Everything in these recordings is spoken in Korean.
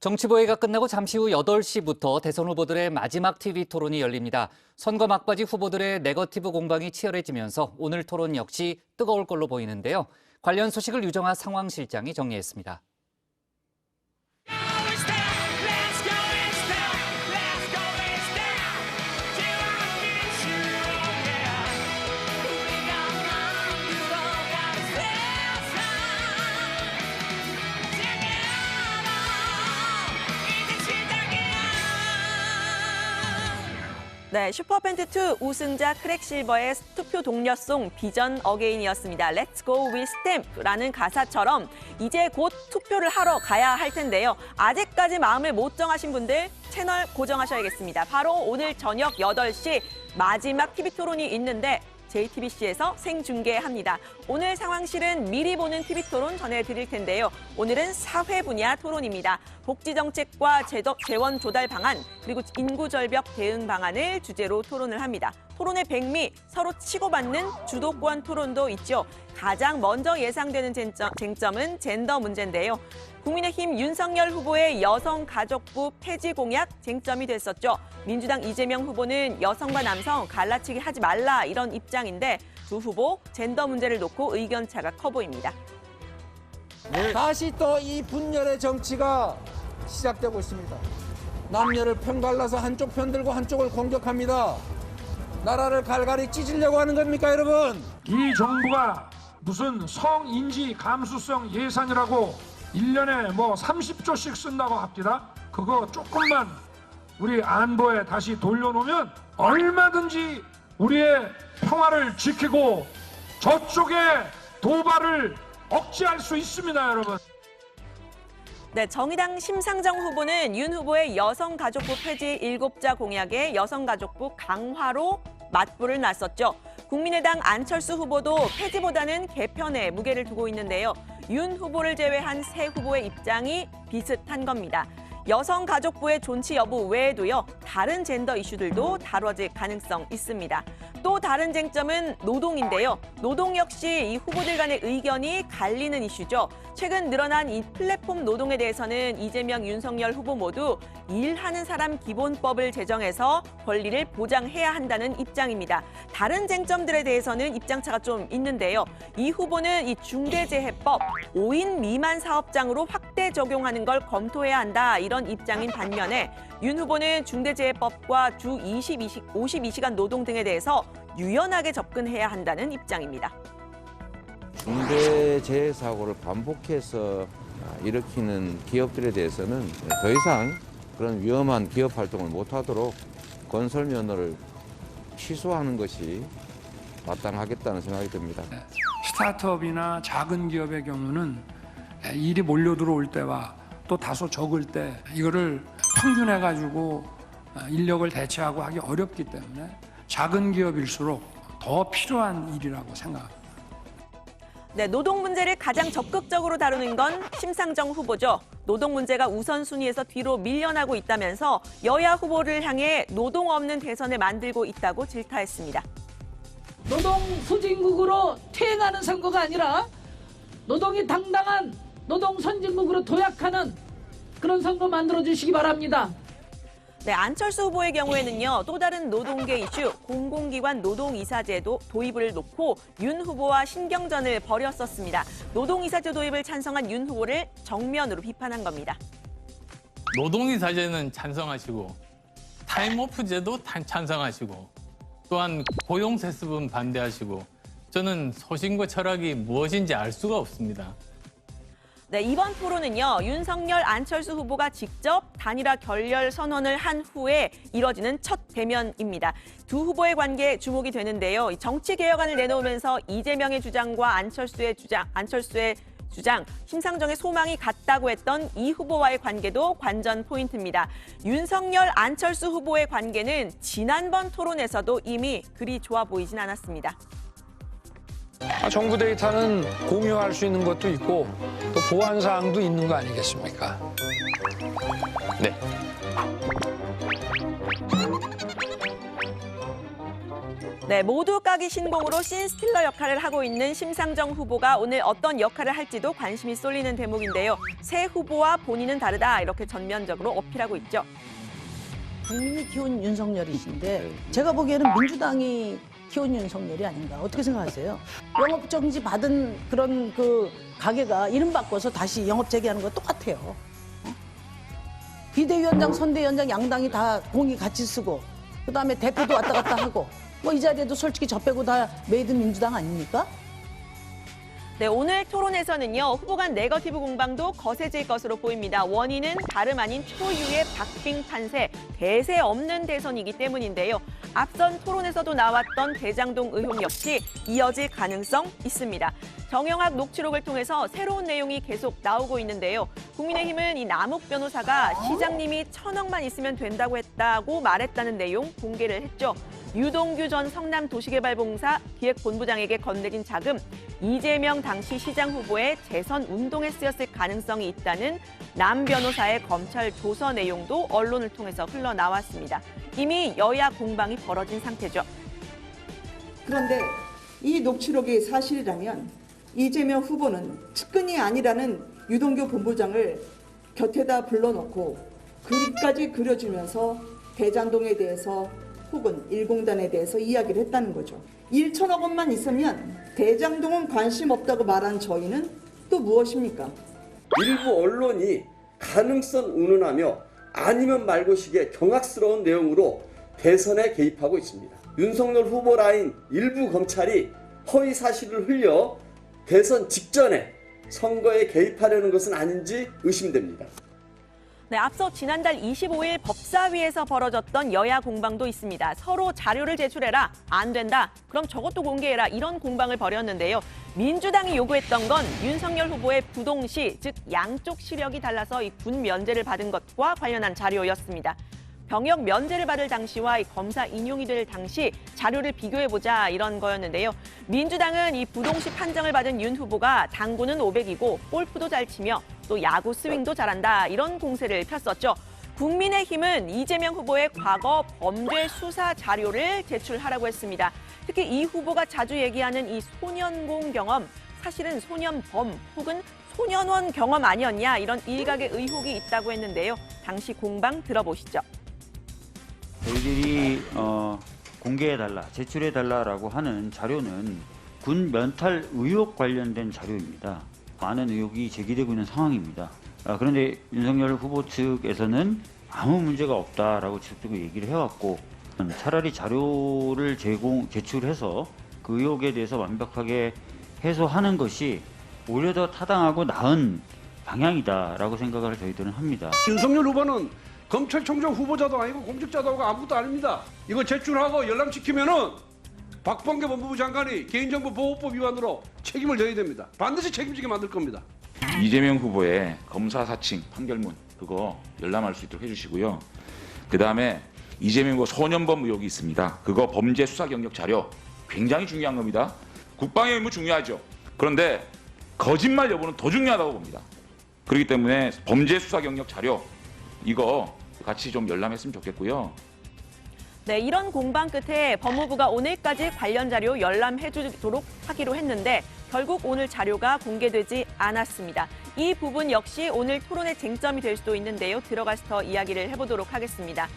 정치보회가 끝나고 잠시 후 8시부터 대선 후보들의 마지막 TV 토론이 열립니다. 선거 막바지 후보들의 네거티브 공방이 치열해지면서 오늘 토론 역시 뜨거울 걸로 보이는데요. 관련 소식을 유정아 상황실장이 정리했습니다. 네, 슈퍼밴드2 우승자 크랙실버의 투표 독려송 비전 어게인이었습니다. Let's go with stamp라는 가사처럼 이제 곧 투표를 하러 가야 할 텐데요. 아직까지 마음을 못 정하신 분들 채널 고정하셔야겠습니다. 바로 오늘 저녁 8시 마지막 TV 토론이 있는데 JTBC에서 생중계합니다. 오늘 상황실은 미리 보는 TV 토론 전해드릴 텐데요. 오늘은 사회 분야 토론입니다. 복지정책과 재원 조달 방안, 그리고 인구절벽 대응 방안을 주제로 토론을 합니다. 토론의 백미, 서로 치고받는 주도권 토론도 있죠. 가장 먼저 예상되는 쟁점은 젠더 문제인데요. 국민의힘 윤석열 후보의 여성가족부 폐지 공약 쟁점이 됐었죠. 민주당 이재명 후보는 여성과 남성 갈라치기 하지 말라 이런 입장인데 두 후보 젠더 문제를 놓고 의견차가 커 보입니다. 다시 또 이 분열의 정치가 시작되고 있습니다. 남녀를 편갈라서 한쪽 편들고 한쪽을 공격합니다. 나라를 갈갈이 찢으려고 하는 겁니까, 여러분? 이 정부가 무슨 성인지 감수성 예산이라고 1년에 뭐 30조씩 쓴다고 합니다. 그거 조금만 우리 안보에 다시 돌려놓으면 얼마든지 우리의 평화를 지키고 저쪽의 도발을 억제할 수 있습니다, 여러분. 네, 정의당 심상정 후보는 윤 후보의 여성가족부 폐지 7자 공약에 여성가족부 강화로 맞불을 놨었죠. 국민의당 안철수 후보도 폐지보다는 개편에 무게를 두고 있는데요. 윤 후보를 제외한 세 후보의 입장이 비슷한 겁니다. 여성가족부의 존치 여부 외에도요, 다른 젠더 이슈들도 다뤄질 가능성 있습니다. 또 다른 쟁점은 노동인데요. 노동 역시 이 후보들 간의 의견이 갈리는 이슈죠. 최근 늘어난 이 플랫폼 노동에 대해서는 이재명, 윤석열 후보 모두 일하는 사람 기본법을 제정해서 권리를 보장해야 한다는 입장입니다. 다른 쟁점들에 대해서는 입장차가 좀 있는데요. 이 후보는 이 중대재해법 5인 미만 사업장으로 확대 적용하는 걸 검토해야 한다 이런 입장인 반면에 윤 후보는 중대재해법과 주 52시간 노동 등에 대해서 유연하게 접근해야 한다는 입장입니다. 중대재해사고를 반복해서 일으키는 기업들에 대해서는 더 이상 그런 위험한 기업 활동을 못하도록 건설 면허를 취소하는 것이 마땅하겠다는 생각이 듭니다. 스타트업이나 작은 기업의 경우는 일이 몰려 들어올 때와 또 다소 적을 때 이거를 평균해가지고 인력을 대체하고 하기 어렵기 때문에 작은 기업일수록 더 필요한 일이라고 생각합니다. 네, 노동 문제를 가장 적극적으로 다루는 건 심상정 후보죠. 노동 문제가 우선순위에서 뒤로 밀려나고 있다면서 여야 후보를 향해 노동 없는 대선을 만들고 있다고 질타했습니다. 노동 후진국으로 퇴행하는 선거가 아니라 노동이 당당한 노동 선진국으로 도약하는 그런 선거 만들어주시기 바랍니다. 네, 안철수 후보의 경우에는요, 또 다른 노동계 이슈, 공공기관 노동이사제도 도입을 놓고 윤 후보와 신경전을 벌였었습니다. 노동이사제 도입을 찬성한 윤 후보를 정면으로 비판한 겁니다. 노동이사제는 찬성하시고 타임오프제도 찬성하시고 또한 고용세습은 반대하시고 저는 소신과 철학이 무엇인지 알 수가 없습니다. 네, 이번 토론은요, 윤석열, 안철수 후보가 직접 단일화 결렬 선언을 한 후에 이뤄지는 첫 대면입니다. 두 후보의 관계에 주목이 되는데요. 정치 개혁안을 내놓으면서 이재명의 주장과 안철수의 주장, 심상정의 소망이 같다고 했던 이 후보와의 관계도 관전 포인트입니다. 윤석열, 안철수 후보의 관계는 지난번 토론에서도 이미 그리 좋아 보이진 않았습니다. 정부 데이터는 공유할 수 있는 것도 있고 또 보안 사항도 있는 거 아니겠습니까? 네. 네, 모두 까기 신공으로 씬스틸러 역할을 하고 있는 심상정 후보가 오늘 어떤 역할을 할지도 관심이 쏠리는 대목인데요. 새 후보와 본인은 다르다 이렇게 전면적으로 어필하고 있죠. 국민이 키운 윤석열이신데 제가 보기에는 민주당이 키운 윤석열이 아닌가 어떻게 생각하세요? 영업정지 받은 그런 그 가게가 이름 바꿔서 다시 영업 재개하는 거 똑같아요. 비대위원장, 선대위원장 양당이 다 공이 같이 쓰고 그다음에 대표도 왔다 갔다 하고 뭐 이 자리에도 솔직히 저 빼고 다 메이드 민주당 아닙니까? 네, 오늘 토론에서는요, 후보 간 네거티브 공방도 거세질 것으로 보입니다. 원인은 다름 아닌 초유의 박빙 판세, 대세 없는 대선이기 때문인데요. 앞선 토론에서도 나왔던 대장동 의혹 역시 이어질 가능성 있습니다. 정영학 녹취록을 통해서 새로운 내용이 계속 나오고 있는데요. 국민의힘은 이 남욱 변호사가 시장님이 1,000억만 있으면 된다고 했다고 말했다는 내용 공개를 했죠. 유동규 전 성남도시개발공사 기획본부장에게 건네진 자금, 이재명 당시 시장 후보의 재선 운동에 쓰였을 가능성이 있다는 남 변호사의 검찰 조서 내용도 언론을 통해서 흘러나왔습니다. 이미 여야 공방이 벌어진 상태죠. 그런데 이 녹취록이 사실이라면 이재명 후보는 측근이 아니라는 유동규 본부장을 곁에다 불러놓고 그림까지 그려주면서 대장동에 대해서 혹은 일공단에 대해서 이야기를 했다는 거죠. 1,000억 원만 있으면 대장동은 관심 없다고 말한 저희는 또 무엇입니까? 일부 언론이 가능성 운운하며 아니면 말고식의 경악스러운 내용으로 대선에 개입하고 있습니다. 윤석열 후보 라인 일부 검찰이 허위 사실을 흘려 대선 직전에 선거에 개입하려는 것은 아닌지 의심됩니다. 네, 앞서 지난달 25일 법사위에서 벌어졌던 여야 공방도 있습니다. 서로 자료를 제출해라, 안 된다, 그럼 저것도 공개해라, 이런 공방을 벌였는데요. 민주당이 요구했던 건 윤석열 후보의 부동시, 즉 양쪽 시력이 달라서 이 군 면제를 받은 것과 관련한 자료였습니다. 병역 면제를 받을 당시와 이 검사 인용이 될 당시 자료를 비교해보자 이런 거였는데요. 민주당은 이 부동시 판정을 받은 윤 후보가 당구는 500이고 골프도 잘 치며 또 야구 스윙도 잘한다 이런 공세를 폈었죠. 국민의힘은 이재명 후보의 과거 범죄 수사 자료를 제출하라고 했습니다. 특히 이 후보가 자주 얘기하는 이 소년공 경험, 사실은 소년범 혹은 소년원 경험 아니었냐 이런 일각의 의혹이 있다고 했는데요. 당시 공방 들어보시죠. 저희들이 공개해달라, 제출해달라라고 하는 자료는 군 면탈 의혹 관련된 자료입니다. 많은 의혹이 제기되고 있는 상황입니다. 그런데 윤석열 후보 측에서는 아무 문제가 없다라고 지속적으로 얘기를 해왔고 차라리 자료를 제출해서 그 의혹에 대해서 완벽하게 해소하는 것이 오히려 더 타당하고 나은 방향이다라고 생각을 저희들은 합니다. 윤석열 후보는 검찰총장 후보자도 아니고 공직자도 아니고 아무것도 아닙니다. 이거 제출하고 열람시키면은 박범계 법무부 장관이 개인정보보호법 위반으로 책임을 져야 됩니다. 반드시 책임지게 만들 겁니다. 이재명 후보의 검사 사칭 판결문 그거 열람할 수 있도록 해주시고요. 그 다음에 이재명 후보 소년범 의혹이 있습니다. 그거 범죄 수사 경력 자료 굉장히 중요한 겁니다. 국방의 의무 중요하죠. 그런데 거짓말 여부는 더 중요하다고 봅니다. 그렇기 때문에 범죄 수사 경력 자료 이거 같이 좀 열람했으면 좋겠고요. 네, 이런 공방 끝에 법무부가 오늘까지 관련 자료 열람해주도록 하기로 했는데 결국 오늘 자료가 공개되지 않았습니다. 이 부분 역시 오늘 토론의 쟁점이 될 수도 있는데요. 들어가서 더 이야기를 해보도록 하겠습니다.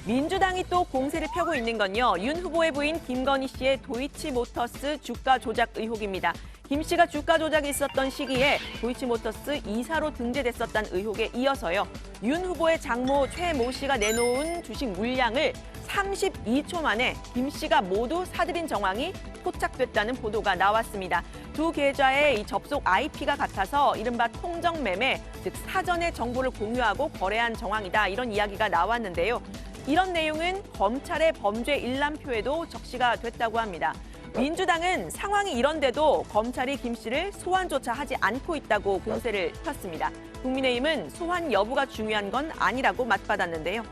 민주당이 또 공세를 펴고 있는 건요. 윤 후보의 부인 김건희 씨의 도이치모터스 주가 조작 의혹입니다. 김 씨가 주가 조작이 있었던 시기에 도이치모터스 이사로 등재됐었다는 의혹에 이어서요. 윤 후보의 장모 최모 씨가 내놓은 주식 물량을 32초 만에 김 씨가 모두 사들인 정황이 포착됐다는 보도가 나왔습니다. 두 계좌의 이 접속 IP가 같아서 이른바 통정 매매, 즉 사전에 정보를 공유하고 거래한 정황이다. 이런 이야기가 나왔는데요. 이런 내용은 검찰의 범죄 일람표에도 적시가 됐다고 합니다. 민주당은 상황이 이런데도 검찰이 김 씨를 소환조차 하지 않고 있다고 공세를 폈습니다. 국민의힘은 소환 여부가 중요한 건 아니라고 맞받았는데요.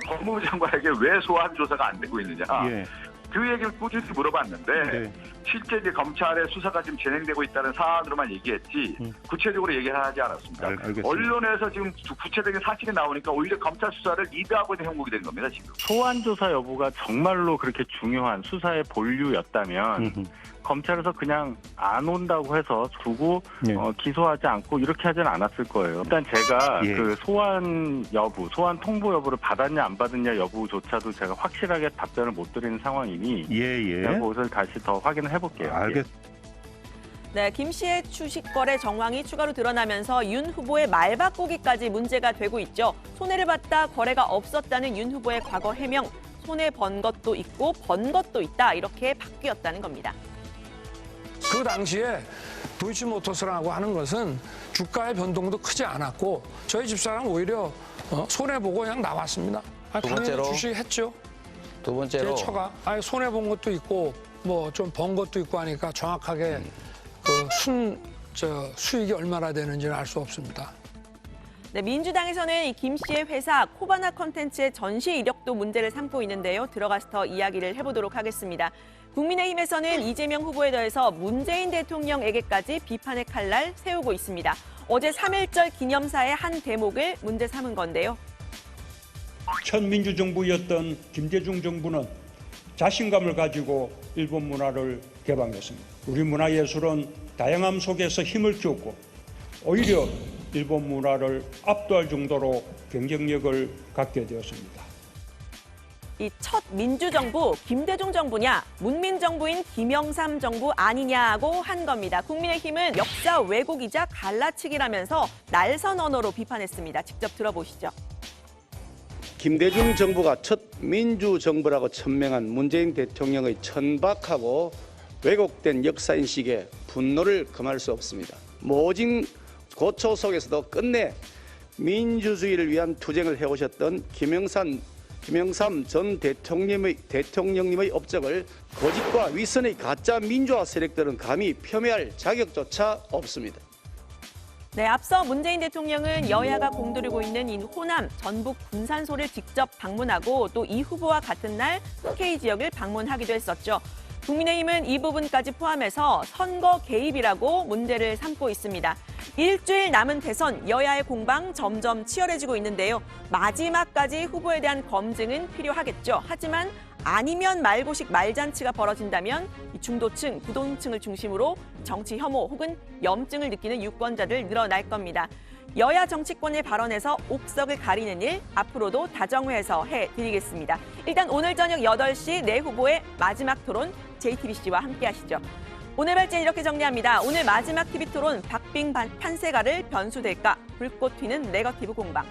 법무부 장관에게 왜 소환 조사가 안 되고 있느냐. 그 얘기를 꾸준히 물어봤는데 실제 이제 검찰의 수사가 지금 진행되고 있다는 사안으로만 얘기했지 구체적으로 얘기를 하지 않았습니다. 알겠습니다. 언론에서 지금 구체적인 사실이 나오니까 오히려 검찰 수사를 리드하고 있는 형국이 된 겁니다. 지금. 소환 조사 여부가 정말로 그렇게 중요한 수사의 본류였다면 검찰에서 그냥 안 온다고 해서 두고 기소하지 않고 이렇게 하지는 않았을 거예요. 일단 제가 그 소환 여부, 소환 통보 여부를 받았냐 안 받았냐 여부조차도 제가 확실하게 답변을 못 드리는 상황이니 그냥 그것을 다시 더 확인을 해볼게요. 네, 김 씨의 주식 거래 정황이 추가로 드러나면서 윤 후보의 말 바꾸기까지 문제가 되고 있죠. 손해를 봤다, 거래가 없었다는 윤 후보의 과거 해명, 손해 번 것도 있고 번 것도 있다, 이렇게 바뀌었다는 겁니다. 그 당시에 도이치모터스라고 하는 것은 주가의 변동도 크지 않았고 저희 집사람 오히려 손해보고 그냥 나왔습니다. 당연히 주식 했죠. 두 번째로 제 처가 손해본 것도 있고 뭐 좀 번 것도 있고 하니까 정확하게 그 수익이 얼마나 되는지는 알 수 없습니다. 네, 민주당에서는 이 김 씨의 회사 코바나 컨텐츠의 전시 이력도 문제를 삼고 있는데요. 들어가서 더 이야기를 해보도록 하겠습니다. 국민의힘에서는 이재명 후보에 더해서 문재인 대통령에게까지 비판의 칼날 세우고 있습니다. 어제 3.1절 기념사의 한 대목을 문제 삼은 건데요. 첫 민주정부였던 김대중 정부는 자신감을 가지고 일본 문화를 개방했습니다. 우리 문화예술은 다양함 속에서 힘을 키웠고 오히려 일본 문화를 압도할 정도로 경쟁력을 갖게 되었습니다. 이 첫 민주정부 김대중 정부냐 문민정부인 김영삼 정부 아니냐고 한 겁니다. 국민의힘은 역사 왜곡이자 갈라치기라면서 날선 언어로 비판했습니다. 직접 들어보시죠. 김대중 정부가 첫 민주정부라고 천명한 문재인 대통령의 천박하고 왜곡된 역사인식에 분노를 금할 수 없습니다. 모진 고초 속에서도 끝내 민주주의를 위한 투쟁을 해오셨던 김영삼 전 대통령님의 업적을 고집과 위선의 가짜 민주화 세력들은 감히 폄훼할 자격조차 없습니다. 네, 앞서 문재인 대통령은 여야가 공들이고 있는 이 호남, 전북 군산소를 직접 방문하고 또 이 후보와 같은 날 K 지역을 방문하기도 했었죠. 국민의힘은 이 부분까지 포함해서 선거 개입이라고 문제를 삼고 있습니다. 일주일 남은 대선, 여야의 공방 점점 치열해지고 있는데요. 마지막까지 후보에 대한 검증은 필요하겠죠. 하지만 아니면 말고식 말잔치가 벌어진다면 중도층, 부동층을 중심으로 정치 혐오 혹은 염증을 느끼는 유권자들 늘어날 겁니다. 여야 정치권의 발언에서 옥석을 가리는 일 앞으로도 다정회에서 해드리겠습니다. 일단 오늘 저녁 8시 네 후보의 마지막 토론 JTBC와 함께 하시죠. 오늘 발제는 이렇게 정리합니다. 오늘 마지막 TV 토론 박빙 판세가를 변수될까? 불꽃 튀는 네거티브 공방.